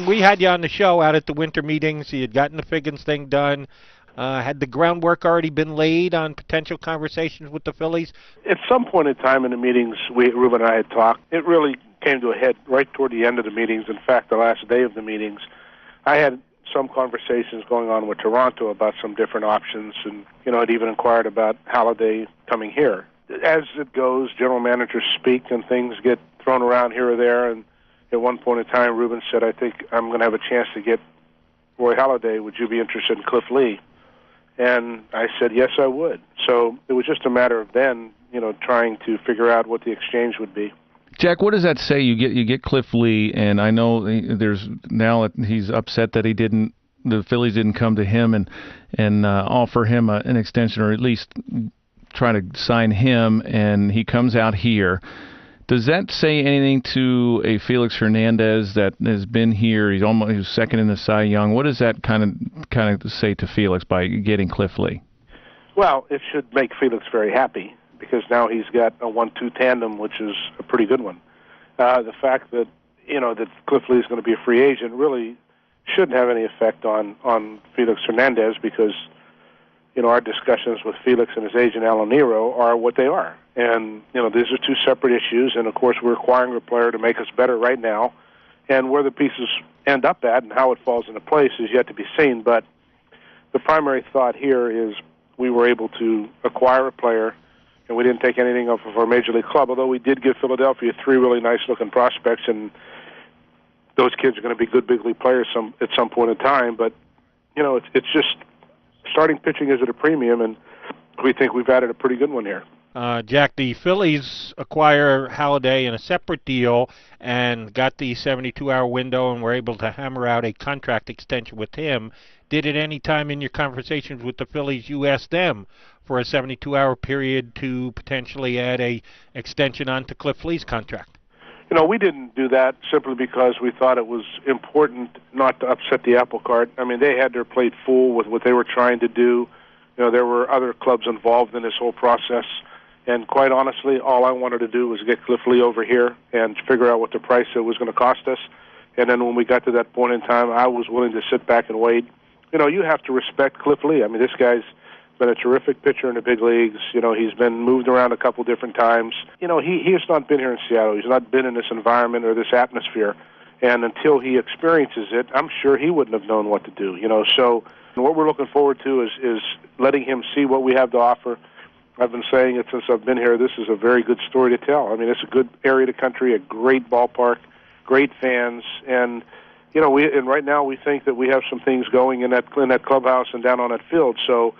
when we had you on the show out at the winter meetings, you had gotten the Figgins thing done. Had the groundwork already been laid on potential conversations with the Phillies? At some point in time in the meetings, Ruben and I had talked. It really came to a head right toward the end of the meetings. In fact, the last day of the meetings, I had some conversations going on with Toronto about some different options, and I'd even inquired about Halladay coming here. As it goes, general managers speak and things get thrown around here or there, and at one point in time, Ruben said, I think I'm going to have a chance to get Roy Halladay. Would you be interested in Cliff Lee? And I said, yes, I would. So it was just a matter of then, trying to figure out what the exchange would be. Jack, what does that say? You get Cliff Lee, and I know there's now he's upset that the Phillies didn't come to him and offer him an extension, or at least try to sign him, and he comes out here. Does that say anything to a Felix Hernandez that has been here? He was second in the Cy Young. What does that kind of say to Felix by getting Cliff Lee? Well, it should make Felix very happy, because now he's got a 1-2 tandem, which is a pretty good one. The fact that that Cliff Lee is going to be a free agent really shouldn't have any effect on Felix Hernandez, because our discussions with Felix and his agent Alan Nero are what they are. And, these are two separate issues, and of course we're acquiring a player to make us better right now, and where the pieces end up at and how it falls into place is yet to be seen. But the primary thought here is we were able to acquire a player, and we didn't take anything off of our Major League club, although we did give Philadelphia 3 really nice-looking prospects, and those kids are going to be good big league players at some point in time. But, it's just starting pitching is at a premium, and we think we've added a pretty good one here. Jack, the Phillies acquire Halladay in a separate deal and got the 72-hour window and were able to hammer out a contract extension with him. Did at any time in your conversations with the Phillies you ask them for a 72-hour period to potentially add a extension onto Cliff Lee's contract? We didn't do that simply because we thought it was important not to upset the apple cart. I mean, they had their plate full with what they were trying to do. There were other clubs involved in this whole process. And quite honestly, all I wanted to do was get Cliff Lee over here and figure out what the price it was going to cost us. And then when we got to that point in time, I was willing to sit back and wait. You have to respect Cliff Lee. I mean, this guy's been a terrific pitcher in the big leagues. He's been moved around a couple different times. He has not been here in Seattle. He's not been in this environment or this atmosphere. And until he experiences it, I'm sure he wouldn't have known what to do. So what we're looking forward to is letting him see what we have to offer. I've been saying it since I've been here. This is a very good story to tell. I mean, it's a good area of the country, a great ballpark, great fans, and right now we think that we have some things going in that clubhouse and down on that field. So,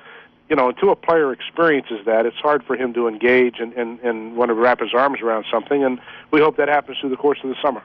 until a player experiences that, it's hard for him to engage and want to wrap his arms around something, and we hope that happens through the course of the summer.